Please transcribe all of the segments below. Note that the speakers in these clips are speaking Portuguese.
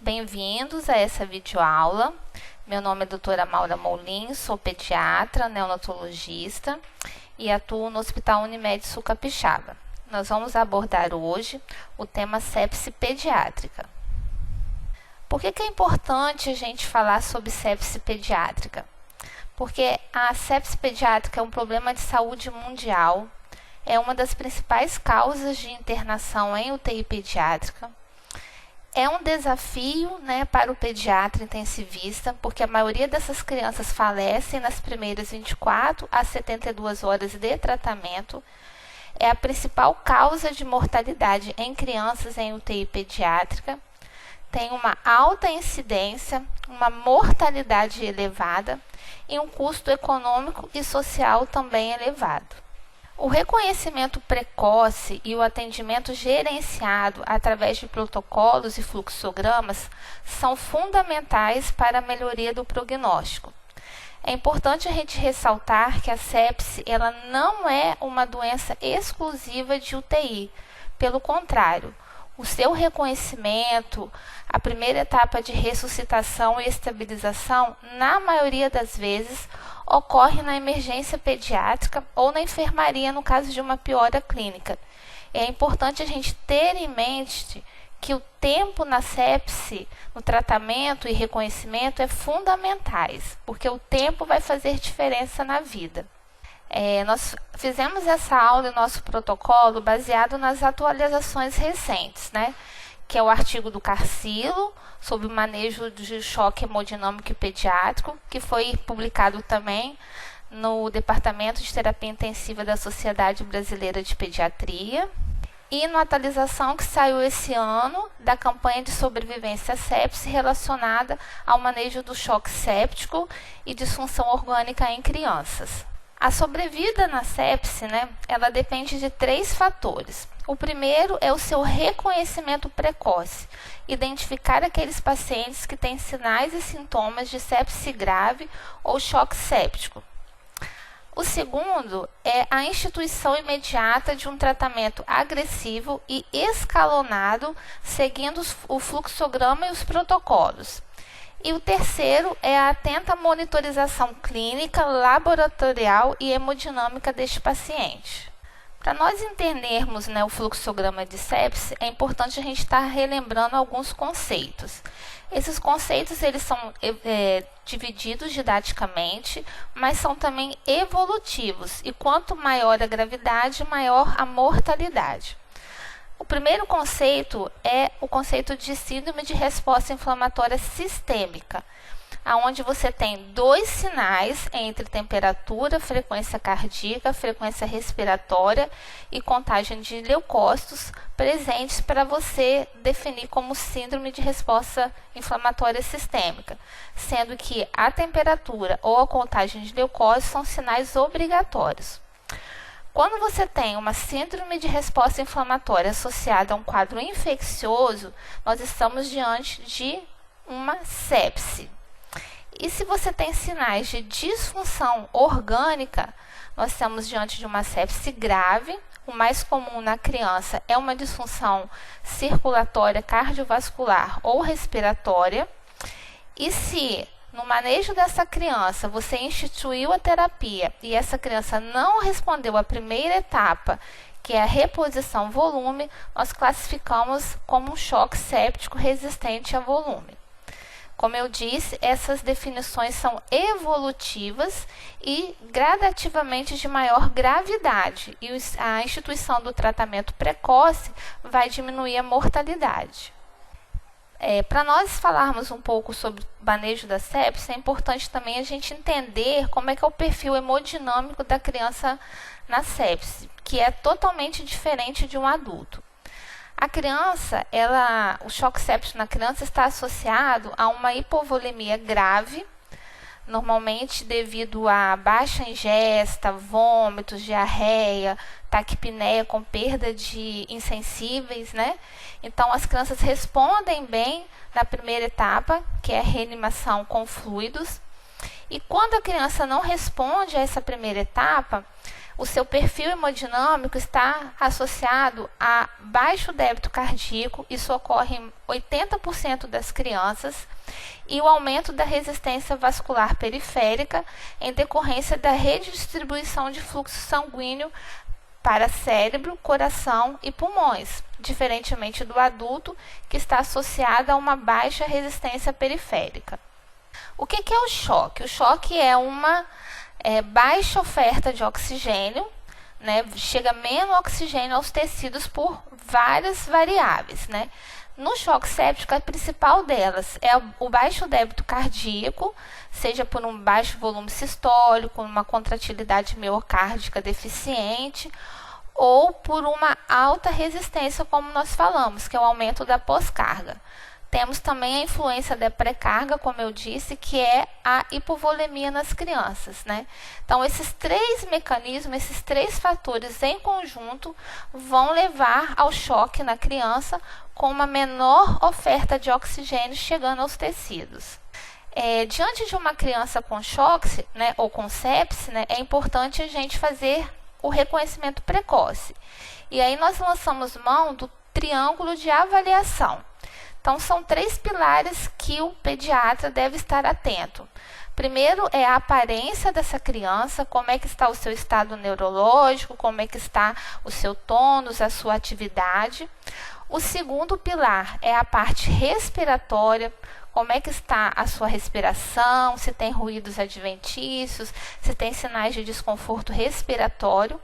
bem-vindos a essa videoaula. Meu nome é doutora Maura Moulin, sou pediatra, neonatologista e atuo no Hospital Unimed Sul Capixaba. Nós vamos abordar hoje o tema sepse pediátrica. Por que é importante a gente falar sobre sepse pediátrica? Porque a sepse pediátrica é um problema de saúde mundial, é uma das principais causas de internação em UTI pediátrica. É um desafio, para o pediatra intensivista, porque a maioria dessas crianças falecem nas primeiras 24 a 72 horas de tratamento. É a principal causa de mortalidade em crianças em UTI pediátrica. Tem uma alta incidência, uma mortalidade elevada e um custo econômico e social também elevado. O reconhecimento precoce e o atendimento gerenciado através de protocolos e fluxogramas são fundamentais para a melhoria do prognóstico. É importante a gente ressaltar que a sepse ela não é uma doença exclusiva de UTI. Pelo contrário, o seu reconhecimento, a primeira etapa de ressuscitação e estabilização, na maioria das vezes, ocorre na emergência pediátrica ou na enfermaria no caso de uma piora clínica. É importante a gente ter em mente que o tempo na sepse, no tratamento e reconhecimento, é fundamentais, porque o tempo vai fazer diferença na vida. Nós fizemos essa aula e nosso protocolo baseado nas atualizações recentes, que é o artigo do Carcilo sobre o manejo de choque hemodinâmico e pediátrico, que foi publicado também no Departamento de Terapia Intensiva da Sociedade Brasileira de Pediatria, e na atualização que saiu esse ano da campanha de sobrevivência à sepse relacionada ao manejo do choque séptico e disfunção orgânica em crianças. A sobrevida na sepse, ela depende de 3 fatores. O primeiro é o seu reconhecimento precoce, identificar aqueles pacientes que têm sinais e sintomas de sepse grave ou choque séptico. O segundo é a instituição imediata de um tratamento agressivo e escalonado, seguindo o fluxograma e os protocolos. E o terceiro é a atenta monitorização clínica, laboratorial e hemodinâmica deste paciente. Para nós entendermos o fluxograma de sepse, é importante a gente estar relembrando alguns conceitos. Esses conceitos eles são divididos didaticamente, mas são também evolutivos. E quanto maior a gravidade, maior a mortalidade. O primeiro conceito é o conceito de síndrome de resposta inflamatória sistêmica, onde você tem 2 sinais entre temperatura, frequência cardíaca, frequência respiratória e contagem de leucócitos presentes para você definir como síndrome de resposta inflamatória sistêmica, sendo que a temperatura ou a contagem de leucócitos são sinais obrigatórios. Quando você tem uma síndrome de resposta inflamatória associada a um quadro infeccioso, nós estamos diante de uma sepse. E se você tem sinais de disfunção orgânica, nós estamos diante de uma sepse grave. O mais comum na criança é uma disfunção circulatória, cardiovascular ou respiratória. E se no manejo dessa criança, você instituiu a terapia e essa criança não respondeu à primeira etapa, que é a reposição volume, nós classificamos como um choque séptico resistente a volume. Como eu disse, essas definições são evolutivas e gradativamente de maior gravidade, e a instituição do tratamento precoce vai diminuir a mortalidade. Para nós falarmos um pouco sobre o manejo da sepse, é importante também a gente entender como é que é o perfil hemodinâmico da criança na sepse, que é totalmente diferente de um adulto. A criança, o choque séptico na criança está associado a uma hipovolemia grave, normalmente devido a baixa ingesta, vômitos, diarreia, taquipneia com perda de insensíveis, Então, as crianças respondem bem na primeira etapa, que é a reanimação com fluidos. E quando a criança não responde a essa primeira etapa, o seu perfil hemodinâmico está associado a baixo débito cardíaco, isso ocorre em 80% das crianças, e o aumento da resistência vascular periférica em decorrência da redistribuição de fluxo sanguíneo para cérebro, coração e pulmões, diferentemente do adulto, que está associado a uma baixa resistência periférica. O que é o choque? O choque é uma baixa oferta de oxigênio, né? Chega menos oxigênio aos tecidos por várias variáveis, né? No choque séptico, a principal delas é o baixo débito cardíaco, seja por um baixo volume sistólico, uma contratilidade miocárdica deficiente, ou por uma alta resistência, como nós falamos, que é o aumento da pós-carga. Temos também a influência da pré-carga, como eu disse, que é a hipovolemia nas crianças, né? Então, esses três mecanismos, esses três fatores em conjunto vão levar ao choque na criança com uma menor oferta de oxigênio chegando aos tecidos. Diante de uma criança com choque, né, ou com sepse, né, é importante a gente fazer o reconhecimento precoce. E aí nós lançamos mão do triângulo de avaliação. Então, são três pilares que o pediatra deve estar atento. Primeiro é a aparência dessa criança, como é que está o seu estado neurológico, como é que está o seu tônus, a sua atividade. O segundo pilar é a parte respiratória, como é que está a sua respiração, se tem ruídos adventícios, se tem sinais de desconforto respiratório.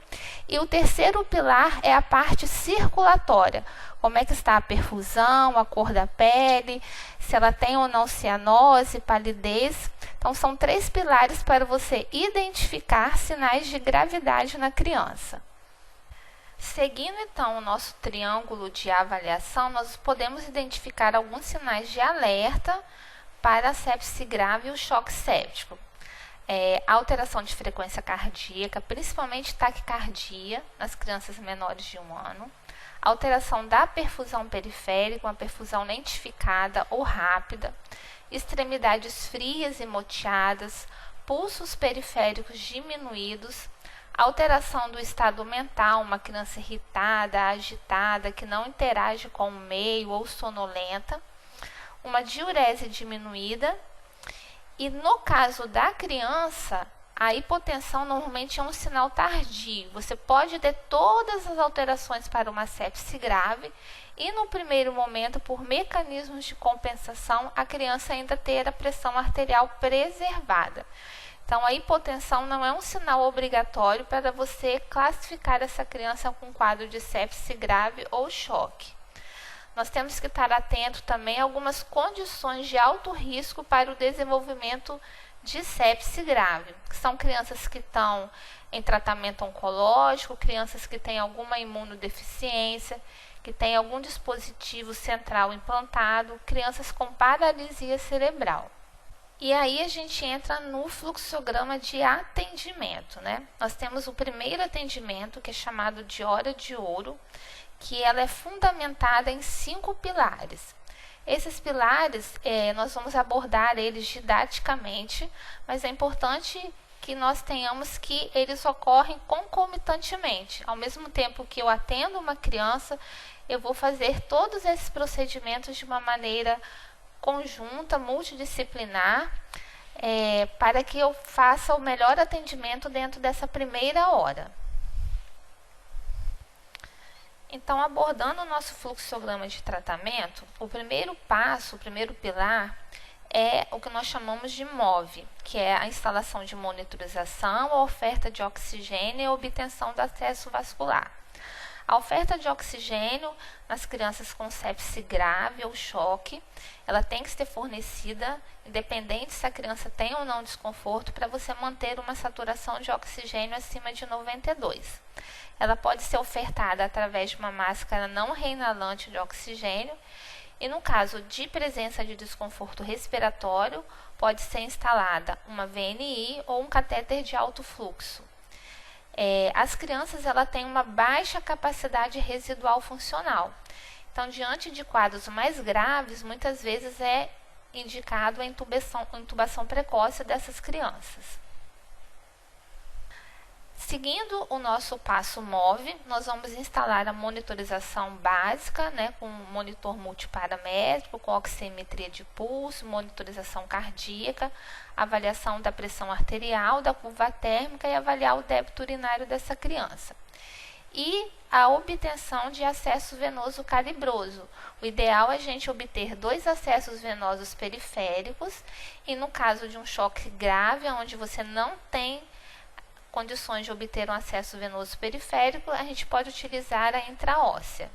E o terceiro pilar é a parte circulatória, como é que está a perfusão, a cor da pele, se ela tem ou não cianose, palidez. Então, são três pilares para você identificar sinais de gravidade na criança. Seguindo, então, o nosso triângulo de avaliação, nós podemos identificar alguns sinais de alerta para a sepse grave e o choque séptico. Alteração de frequência cardíaca, principalmente taquicardia nas crianças menores de 1 ano. Alteração da perfusão periférica, uma perfusão lentificada ou rápida. Extremidades frias e moteadas, pulsos periféricos diminuídos. Alteração do estado mental, uma criança irritada, agitada, que não interage com o meio ou sonolenta. Uma diurese diminuída. E no caso da criança, a hipotensão normalmente é um sinal tardio. Você pode ter todas as alterações para uma sepse grave e no primeiro momento, por mecanismos de compensação, a criança ainda ter a pressão arterial preservada. Então, a hipotensão não é um sinal obrigatório para você classificar essa criança com quadro de sepse grave ou choque. Nós temos que estar atento também a algumas condições de alto risco para o desenvolvimento de sepse grave, que são crianças que estão em tratamento oncológico, crianças que têm alguma imunodeficiência, que têm algum dispositivo central implantado, crianças com paralisia cerebral. E aí a gente entra no fluxograma de atendimento, né? Nós temos o primeiro atendimento, que é chamado de hora de ouro, que ela é fundamentada em 5 pilares. Esses pilares, nós vamos abordar eles didaticamente, mas é importante que nós tenhamos que eles ocorrem concomitantemente. Ao mesmo tempo que eu atendo uma criança, eu vou fazer todos esses procedimentos de uma maneira conjunta, multidisciplinar, para que eu faça o melhor atendimento dentro dessa primeira hora. Então, abordando o nosso fluxograma de tratamento, o primeiro passo, o primeiro pilar, é o que nós chamamos de MOV, que é a instalação de monitorização, a oferta de oxigênio e a obtenção do acesso vascular. A oferta de oxigênio nas crianças com sepse grave ou choque, ela tem que ser fornecida, independente se a criança tem ou não desconforto, para você manter uma saturação de oxigênio acima de 92. Ela pode ser ofertada através de uma máscara não reinalante de oxigênio e, no caso de presença de desconforto respiratório, pode ser instalada uma VNI ou um catéter de alto fluxo. As crianças têm uma baixa capacidade residual funcional. Então, diante de quadros mais graves, muitas vezes é indicado a intubação precoce dessas crianças. Seguindo o nosso passo MOVE, nós vamos instalar a monitorização básica, né, com monitor multiparamétrico, com oximetria de pulso, monitorização cardíaca, avaliação da pressão arterial, da curva térmica e avaliar o débito urinário dessa criança. E a obtenção de acesso venoso calibroso. O ideal é a gente obter 2 acessos venosos periféricos e no caso de um choque grave, onde você não tem condições de obter um acesso venoso periférico, a gente pode utilizar a intraóssea.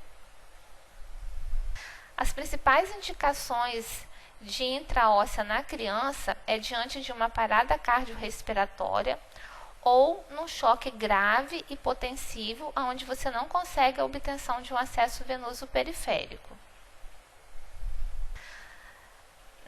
As principais indicações de intraóssea na criança é diante de uma parada cardiorrespiratória ou num choque grave hipotensivo, onde você não consegue a obtenção de um acesso venoso periférico.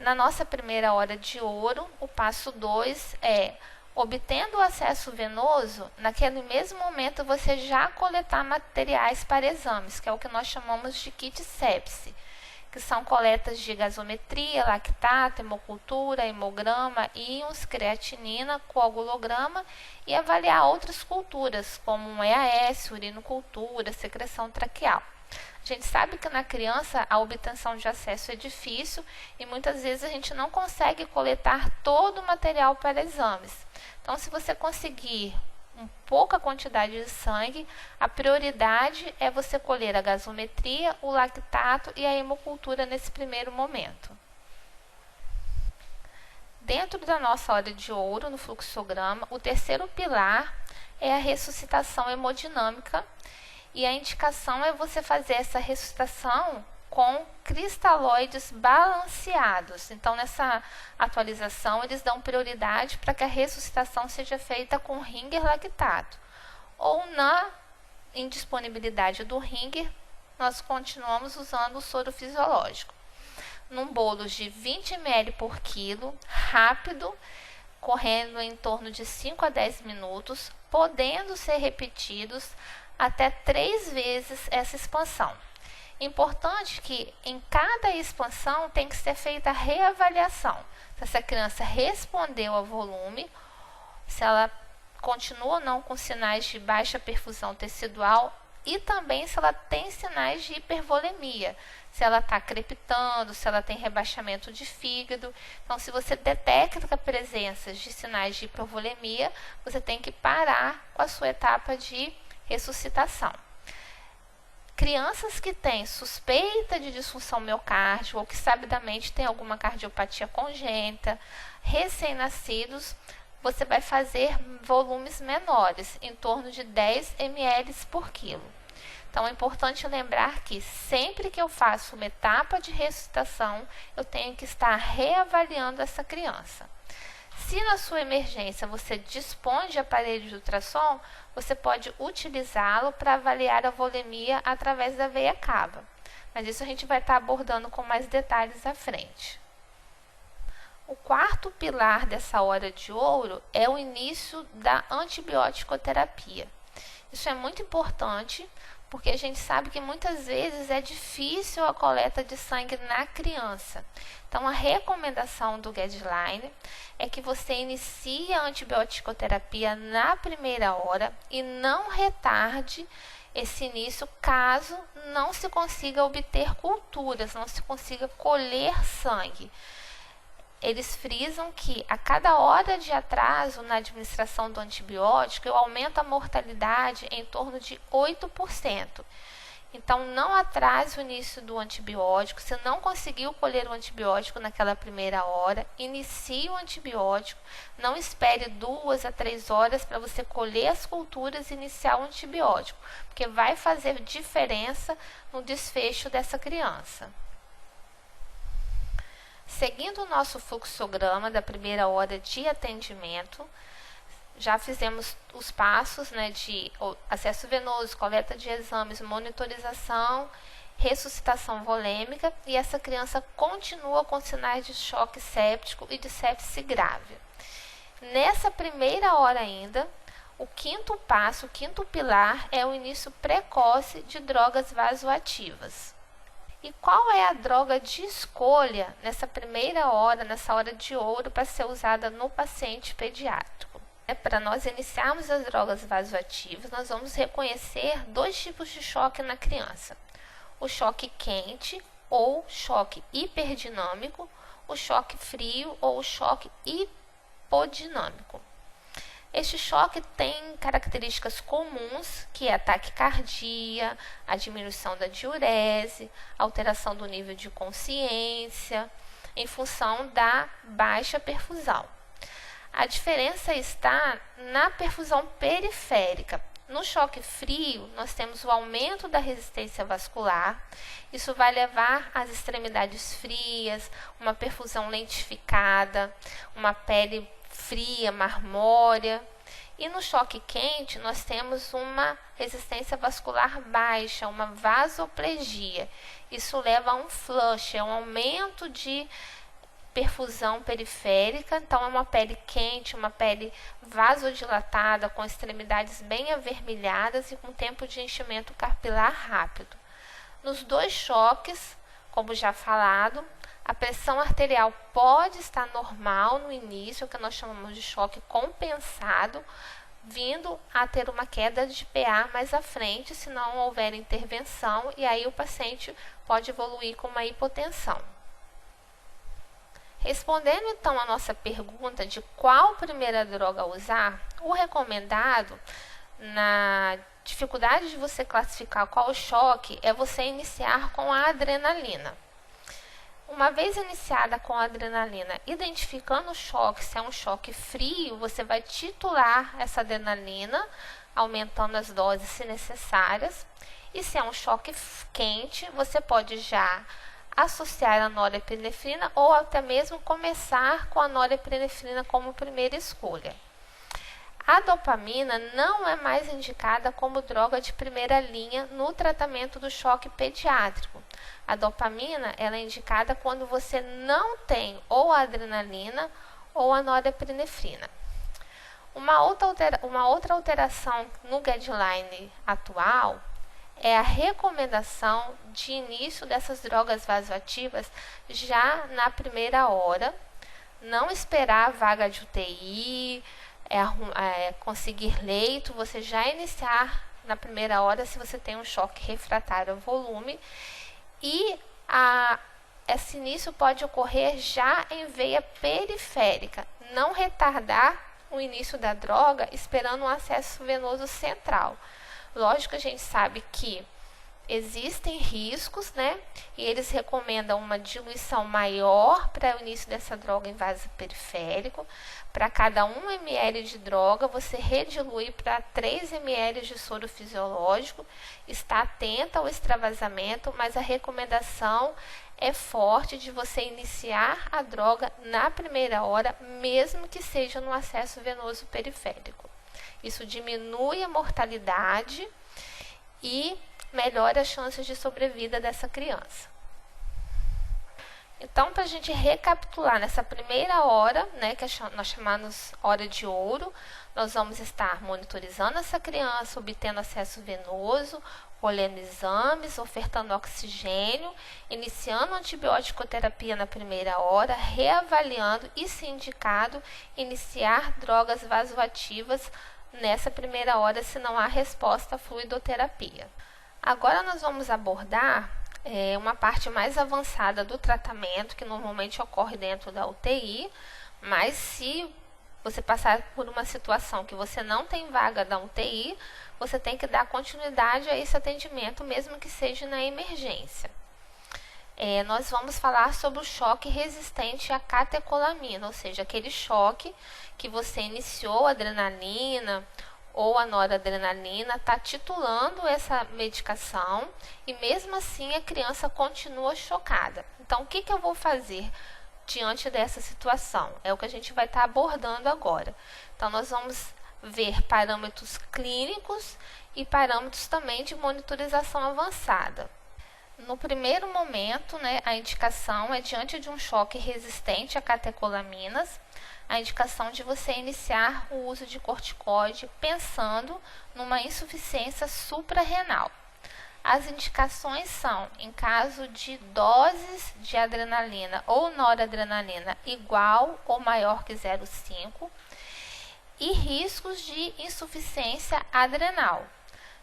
Na nossa primeira hora de ouro, o passo 2 é, obtendo o acesso venoso, naquele mesmo momento você já coletar materiais para exames, que é o que nós chamamos de kit sepse, que são coletas de gasometria, lactato, hemocultura, hemograma, íons, creatinina, coagulograma e avaliar outras culturas, como um EAS, urinocultura, secreção traqueal. A gente sabe que na criança a obtenção de acesso é difícil e muitas vezes a gente não consegue coletar todo o material para exames. Então, se você conseguir pouca quantidade de sangue, a prioridade é você colher a gasometria, o lactato e a hemocultura nesse primeiro momento. Dentro da nossa hora de ouro, no fluxograma, o terceiro pilar é a ressuscitação hemodinâmica e a indicação é você fazer essa ressuscitação com cristalóides balanceados. Então, nessa atualização, eles dão prioridade para que a ressuscitação seja feita com Ringer lactato. Ou na indisponibilidade do Ringer, nós continuamos usando o soro fisiológico. Num bolo de 20 ml por quilo, rápido, correndo em torno de 5 a 10 minutos, podendo ser repetidos até 3 vezes essa expansão. Importante que em cada expansão tem que ser feita a reavaliação. Se essa criança respondeu ao volume, se ela continua ou não com sinais de baixa perfusão tecidual e também se ela tem sinais de hipervolemia, se ela está crepitando, se ela tem rebaixamento de fígado. Então, se você detecta a presença de sinais de hipervolemia, você tem que parar com a sua etapa de ressuscitação. Crianças que têm suspeita de disfunção miocárdica ou que sabidamente tem alguma cardiopatia congênita, recém-nascidos, você vai fazer volumes menores, em torno de 10 ml por quilo. Então, é importante lembrar que sempre que eu faço uma etapa de ressuscitação, eu tenho que estar reavaliando essa criança. Se na sua emergência você dispõe de aparelho de ultrassom, você pode utilizá-lo para avaliar a volemia através da veia cava. Mas isso a gente vai estar abordando com mais detalhes à frente. O quarto pilar dessa hora de ouro é o início da antibiótico-terapia. Isso é muito importante porque a gente sabe que muitas vezes é difícil a coleta de sangue na criança. Então, a recomendação do guideline é que você inicie a antibiótico-terapia na primeira hora e não retarde esse início caso não se consiga obter culturas, não se consiga colher sangue. Eles frisam que a cada hora de atraso na administração do antibiótico, eu aumento a mortalidade em torno de 8%. Então, não atrase o início do antibiótico. Se não conseguiu colher o antibiótico naquela primeira hora, inicie o antibiótico. Não espere 2 a 3 horas para você colher as culturas e iniciar o antibiótico, porque vai fazer diferença no desfecho dessa criança. Seguindo o nosso fluxograma da primeira hora de atendimento, já fizemos os passos, né, de acesso venoso, coleta de exames, monitorização, ressuscitação volêmica, e essa criança continua com sinais de choque séptico e de sepse grave. Nessa primeira hora ainda, o quinto passo, o quinto pilar, é o início precoce de drogas vasoativas. E qual é a droga de escolha nessa primeira hora, nessa hora de ouro, para ser usada no paciente pediátrico? Para nós iniciarmos as drogas vasoativas, nós vamos reconhecer dois tipos de choque na criança: o choque quente ou choque hiperdinâmico, o choque frio ou o choque hipodinâmico. Este choque tem características comuns, que é a taquicardia, a diminuição da diurese, alteração do nível de consciência, em função da baixa perfusão. A diferença está na perfusão periférica. No choque frio, nós temos o aumento da resistência vascular. Isso vai levar às extremidades frias, uma perfusão lentificada, uma pele fria, marmórea. E no choque quente, nós temos uma resistência vascular baixa, uma vasoplegia. Isso leva a um flush, um aumento de perfusão periférica. Então é uma pele quente, uma pele vasodilatada, com extremidades bem avermelhadas e com tempo de enchimento capilar rápido. Nos dois choques, como já falado, a pressão arterial pode estar normal no início, que nós chamamos de choque compensado, vindo a ter uma queda de PA mais à frente, se não houver intervenção, e aí o paciente pode evoluir com uma hipotensão. Respondendo então a nossa pergunta de qual primeira droga usar, o recomendado na dificuldade de você classificar qual o choque é você iniciar com a adrenalina. Uma vez iniciada com a adrenalina, identificando o choque, se é um choque frio, você vai titular essa adrenalina, aumentando as doses se necessárias. E se é um choque quente, você pode já associar a norepinefrina ou até mesmo começar com a norepinefrina como primeira escolha. A dopamina não é mais indicada como droga de primeira linha no tratamento do choque pediátrico. A dopamina ela é indicada quando você não tem ou a adrenalina ou a norepinefrina. Uma outra alteração no guideline atual é a recomendação de início dessas drogas vasoativas já na primeira hora, não esperar a vaga de UTI, conseguir leito, você já iniciar na primeira hora se você tem um choque refratário ao volume, e esse início pode ocorrer já em veia periférica, não retardar o início da droga esperando um acesso venoso central. Lógico que a gente sabe que existem riscos, né? E eles recomendam uma diluição maior para o início dessa droga em vaso periférico. Para cada 1 ml de droga, você redilui para 3 ml de soro fisiológico. Está atenta ao extravasamento, mas a recomendação é forte de você iniciar a droga na primeira hora, mesmo que seja no acesso venoso periférico. Isso diminui a mortalidade e melhora as chances de sobrevida dessa criança. Então, para a gente recapitular, nessa primeira hora, né, que nós chamamos hora de ouro, nós vamos estar monitorizando essa criança, obtendo acesso venoso, colhendo exames, ofertando oxigênio, iniciando antibiótico-terapia na primeira hora, reavaliando e, se indicado, iniciar drogas vasoativas nessa primeira hora, se não há resposta à fluidoterapia. Agora nós vamos abordar uma parte mais avançada do tratamento, que normalmente ocorre dentro da UTI, mas se você passar por uma situação que você não tem vaga da UTI, você tem que dar continuidade a esse atendimento, mesmo que seja na emergência. Nós vamos falar sobre o choque resistente à catecolamina, ou seja, aquele choque que você iniciou a adrenalina ou a noradrenalina, está titulando essa medicação e mesmo assim a criança continua chocada. Então, o que eu vou fazer diante dessa situação? É o que a gente vai estar abordando agora. Então, nós vamos ver parâmetros clínicos e parâmetros também de monitorização avançada. No primeiro momento, né, a indicação é diante de um choque resistente a catecolaminas, a indicação de você iniciar o uso de corticoide pensando numa insuficiência suprarrenal. As indicações são, em caso de doses de adrenalina ou noradrenalina igual ou maior que 0,5, e riscos de insuficiência adrenal,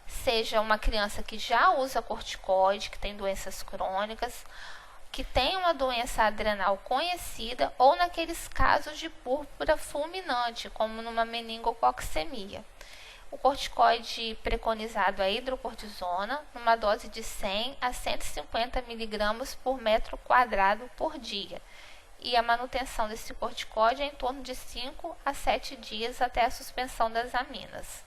seja uma criança que já usa corticoide, que tem doenças crônicas, que tem uma doença adrenal conhecida, ou naqueles casos de púrpura fulminante, como numa meningococcemia. O corticoide preconizado é a hidrocortisona, numa dose de 100 a 150 mg por metro quadrado por dia. E a manutenção desse corticoide é em torno de 5 a 7 dias até a suspensão das aminas.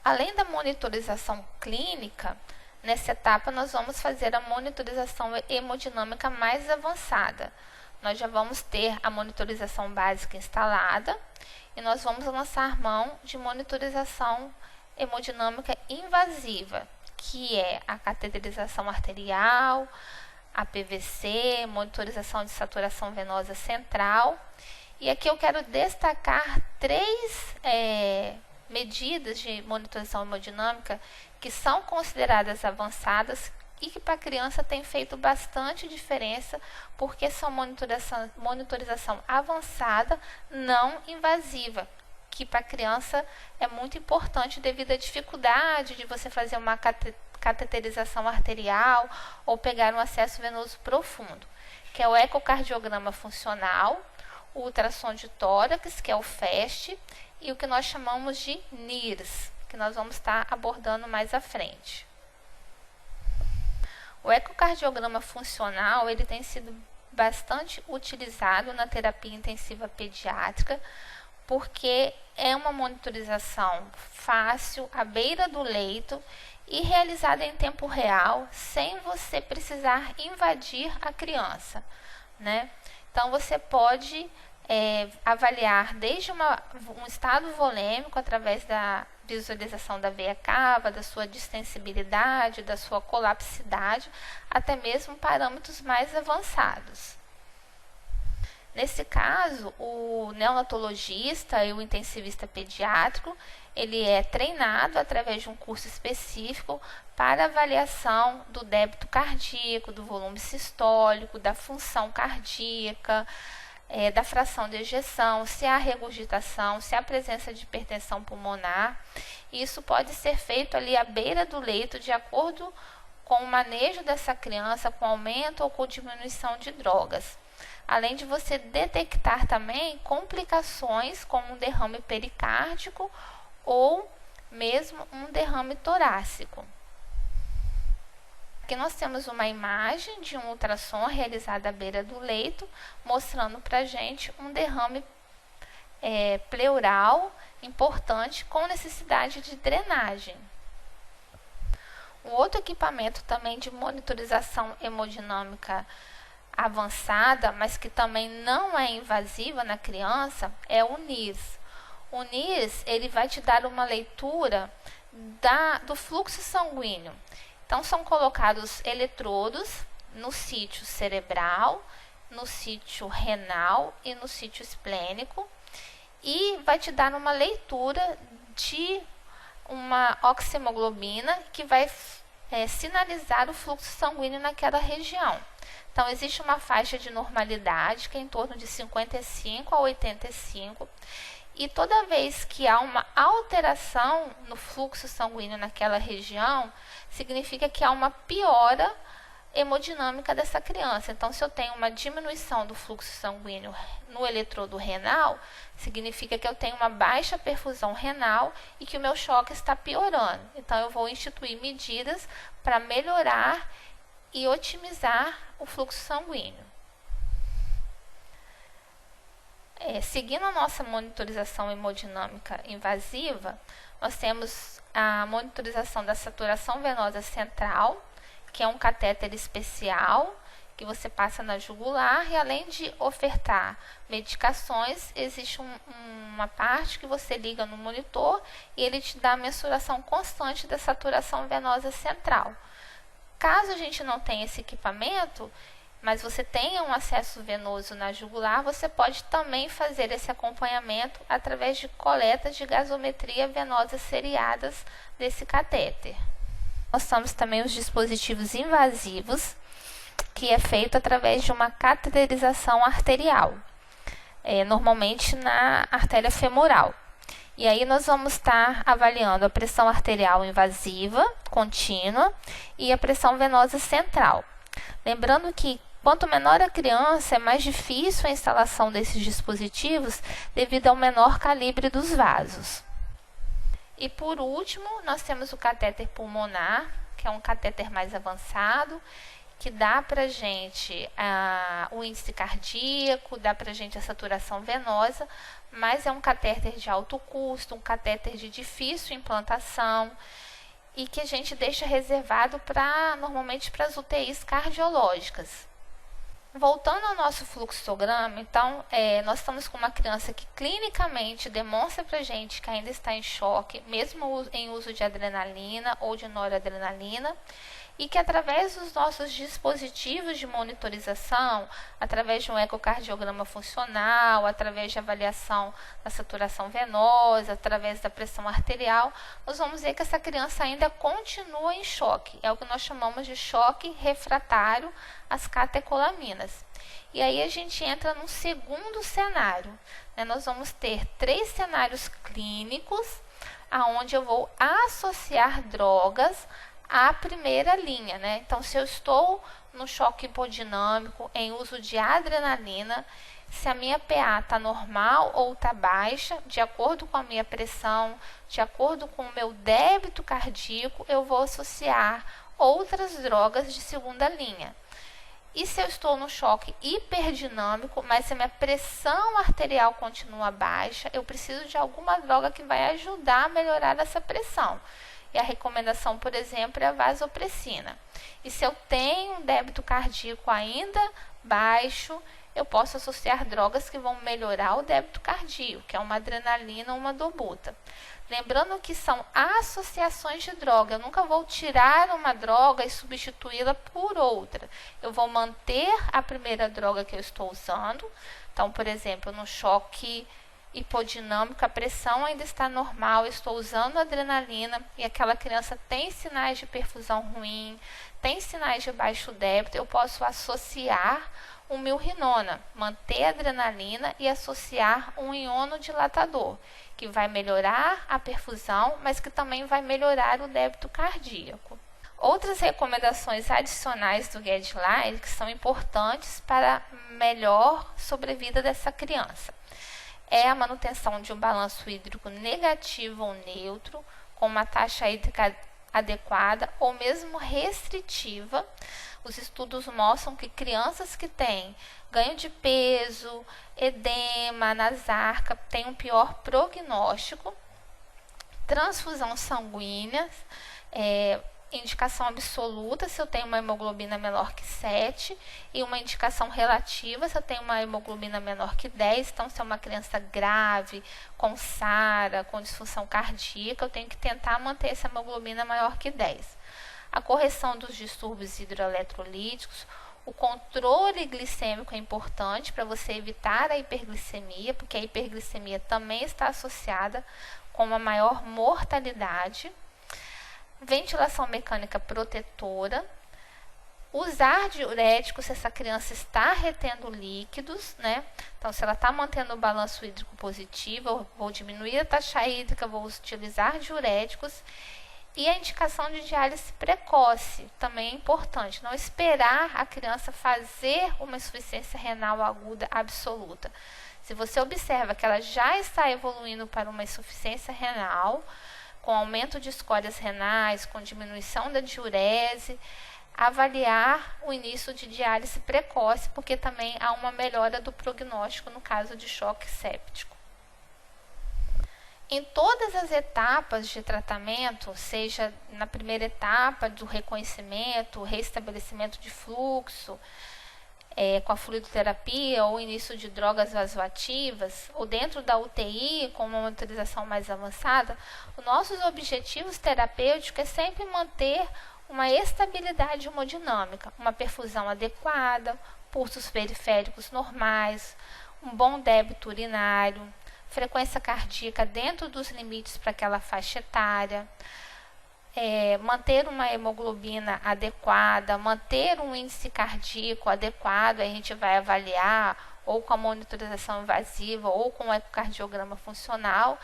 Além da monitorização clínica, nessa etapa nós vamos fazer a monitorização hemodinâmica mais avançada. Nós já vamos ter a monitorização básica instalada e nós vamos lançar mão de monitorização hemodinâmica invasiva, que é a cateterização arterial, a PVC, monitorização de saturação venosa central. E aqui eu quero destacar três medidas de monitorização hemodinâmica que são consideradas avançadas e que para a criança tem feito bastante diferença, porque são monitorização avançada não invasiva, que para a criança é muito importante devido à dificuldade de você fazer uma cateterização arterial ou pegar um acesso venoso profundo, que é o ecocardiograma funcional, o ultrassom de tórax, que é o FAST, e o que nós chamamos de NIRS, que nós vamos estar abordando mais à frente. O ecocardiograma funcional, ele tem sido bastante utilizado na terapia intensiva pediátrica, porque é uma monitorização fácil, à beira do leito e realizada em tempo real, sem você precisar invadir a criança, né? Então, você pode avaliar desde um estado volêmico através da visualização da veia cava, da sua distensibilidade, da sua colapsidade, até mesmo parâmetros mais avançados. Nesse caso, o neonatologista e o intensivista pediátrico, ele é treinado através de um curso específico para avaliação do débito cardíaco, do volume sistólico, da função cardíaca, da fração de ejeção, se há regurgitação, se há presença de hipertensão pulmonar. Isso pode ser feito ali à beira do leito, de acordo com o manejo dessa criança, com aumento ou com diminuição de drogas. Além de você detectar também complicações como um derrame pericárdico ou mesmo um derrame torácico. Aqui nós temos uma imagem de um ultrassom realizado à beira do leito, mostrando para a gente um derrame pleural importante com necessidade de drenagem. Um outro equipamento também de monitorização hemodinâmica avançada, mas que também não é invasiva na criança, é o NIRS. O NIRS, ele vai te dar uma leitura do fluxo sanguíneo. Então, são colocados eletrodos no sítio cerebral, no sítio renal e no sítio esplênico, e vai te dar uma leitura de uma oxihemoglobina que vai sinalizar o fluxo sanguíneo naquela região. Então, existe uma faixa de normalidade que é em torno de 55 a 85, e toda vez que há uma alteração no fluxo sanguíneo naquela região, significa que há uma piora hemodinâmica dessa criança. Então, se eu tenho uma diminuição do fluxo sanguíneo no eletrodo renal, significa que eu tenho uma baixa perfusão renal e que o meu choque está piorando. Então, eu vou instituir medidas para melhorar e otimizar o fluxo sanguíneo. Seguindo a nossa monitorização hemodinâmica invasiva, nós temos a monitorização da saturação venosa central, que é um catéter especial que você passa na jugular, e além de ofertar medicações, existe uma parte que você liga no monitor e ele te dá a mensuração constante da saturação venosa central. Caso a gente não tenha esse equipamento, mas você tenha um acesso venoso na jugular, você pode também fazer esse acompanhamento através de coletas de gasometria venosa seriadas desse catéter. Nós temos também os dispositivos invasivos, que é feito através de uma cateterização arterial, normalmente na artéria femoral. E aí nós vamos estar avaliando a pressão arterial invasiva, contínua, e a pressão venosa central. Lembrando que quanto menor a criança, é mais difícil a instalação desses dispositivos devido ao menor calibre dos vasos. E por último, nós temos o catéter pulmonar, que é um catéter mais avançado, que dá para a gente o índice cardíaco, dá para a gente a saturação venosa, mas é um catéter de alto custo, um catéter de difícil implantação e que a gente deixa reservado normalmente para as UTIs cardiológicas. Voltando ao nosso fluxograma, então, nós estamos com uma criança que clinicamente demonstra para a gente que ainda está em choque, mesmo em uso de adrenalina ou de noradrenalina, e que através dos nossos dispositivos de monitorização, através de um ecocardiograma funcional, através de avaliação da saturação venosa, através da pressão arterial, nós vamos ver que essa criança ainda continua em choque. É o que nós chamamos de choque refratário às catecolaminas. E aí a gente entra num segundo cenário, né? Nós vamos ter 3 cenários clínicos, aonde eu vou associar drogas à primeira linha, né? Então, se eu estou no choque hipodinâmico em uso de adrenalina, se a minha PA está normal ou está baixa, de acordo com a minha pressão, de acordo com o meu débito cardíaco, eu vou associar outras drogas de segunda linha. E se eu estou no choque hiperdinâmico, mas se a minha pressão arterial continua baixa, eu preciso de alguma droga que vai ajudar a melhorar essa pressão. E a recomendação, por exemplo, é a vasopressina. E se eu tenho um débito cardíaco ainda baixo, eu posso associar drogas que vão melhorar o débito cardíaco, que é uma adrenalina ou uma dobuta. Lembrando que são associações de droga. Eu nunca vou tirar uma droga e substituí-la por outra. Eu vou manter a primeira droga que eu estou usando. Então, por exemplo, no choque hipodinâmico, a pressão ainda está normal, eu estou usando adrenalina e aquela criança tem sinais de perfusão ruim, tem sinais de baixo débito, eu posso associar um milrinona, manter a adrenalina e associar um iono-dilatador, que vai melhorar a perfusão, mas que também vai melhorar o débito cardíaco. Outras recomendações adicionais do guideline que são importantes para a melhor sobrevida dessa criança é a manutenção de um balanço hídrico negativo ou neutro, com uma taxa hídrica adequada ou mesmo restritiva. Os estudos mostram que crianças que têm ganho de peso, edema, nasarca, têm um pior prognóstico. Transfusão sanguínea, indicação absoluta se eu tenho uma hemoglobina menor que 7 e uma indicação relativa se eu tenho uma hemoglobina menor que 10. Então, se é uma criança grave, com SARA, com disfunção cardíaca, eu tenho que tentar manter essa hemoglobina maior que 10. A correção dos distúrbios hidroeletrolíticos, o controle glicêmico é importante para você evitar a hiperglicemia, porque a hiperglicemia também está associada com uma maior mortalidade. Ventilação mecânica protetora, usar diurético se essa criança está retendo líquidos, né? Então, se ela está mantendo o balanço hídrico positivo, eu vou diminuir a taxa hídrica, vou utilizar diuréticos. E a indicação de diálise precoce também é importante, não esperar a criança fazer uma insuficiência renal aguda absoluta. Se você observa que ela já está evoluindo para uma insuficiência renal, com aumento de escórias renais, com diminuição da diurese, avaliar o início de diálise precoce, porque também há uma melhora do prognóstico no caso de choque séptico. Em todas as etapas de tratamento, seja na primeira etapa do reconhecimento, restabelecimento de fluxo, com a fluidoterapia ou início de drogas vasoativas, ou dentro da UTI com uma monitorização mais avançada, os nossos objetivos terapêuticos é sempre manter uma estabilidade hemodinâmica, uma perfusão adequada, pulsos periféricos normais, um bom débito urinário, frequência cardíaca dentro dos limites para aquela faixa etária, manter uma hemoglobina adequada, manter um índice cardíaco adequado, a gente vai avaliar ou com a monitorização invasiva ou com o ecocardiograma funcional,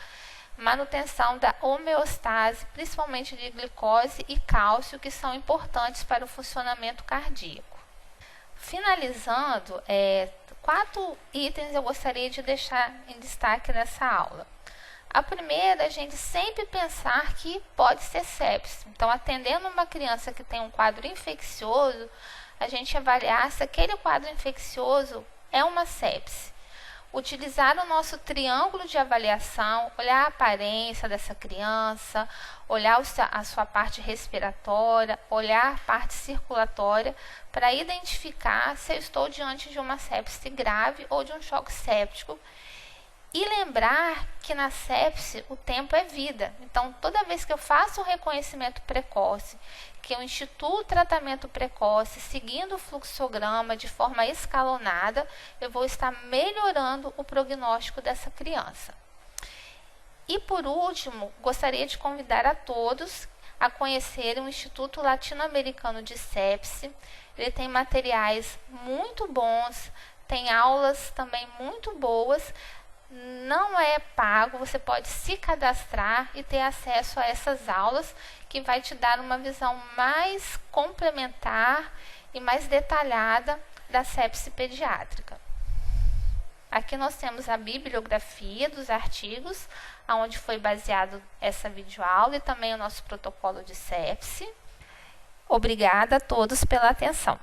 manutenção da homeostase, principalmente de glicose e cálcio, que são importantes para o funcionamento cardíaco. Finalizando, 4 itens eu gostaria de deixar em destaque nessa aula. A primeira, a gente sempre pensar que pode ser sepse. Então, atendendo uma criança que tem um quadro infeccioso, a gente avaliar se aquele quadro infeccioso é uma sepse. Utilizar o nosso triângulo de avaliação, olhar a aparência dessa criança, olhar a sua parte respiratória, olhar a parte circulatória, para identificar se eu estou diante de uma sepse grave ou de um choque séptico. E lembrar que na sepse o tempo é vida. Então, toda vez que eu faço o reconhecimento precoce, que eu instituo o tratamento precoce, seguindo o fluxograma de forma escalonada, eu vou estar melhorando o prognóstico dessa criança. E por último, gostaria de convidar a todos a conhecerem o Instituto Latino-Americano de Sepse. Ele tem materiais muito bons, tem aulas também muito boas. Não é pago, você pode se cadastrar e ter acesso a essas aulas, que vai te dar uma visão mais complementar e mais detalhada da sepse pediátrica. Aqui nós temos a bibliografia dos artigos onde foi baseado essa videoaula e também o nosso protocolo de sepse. Obrigada a todos pela atenção.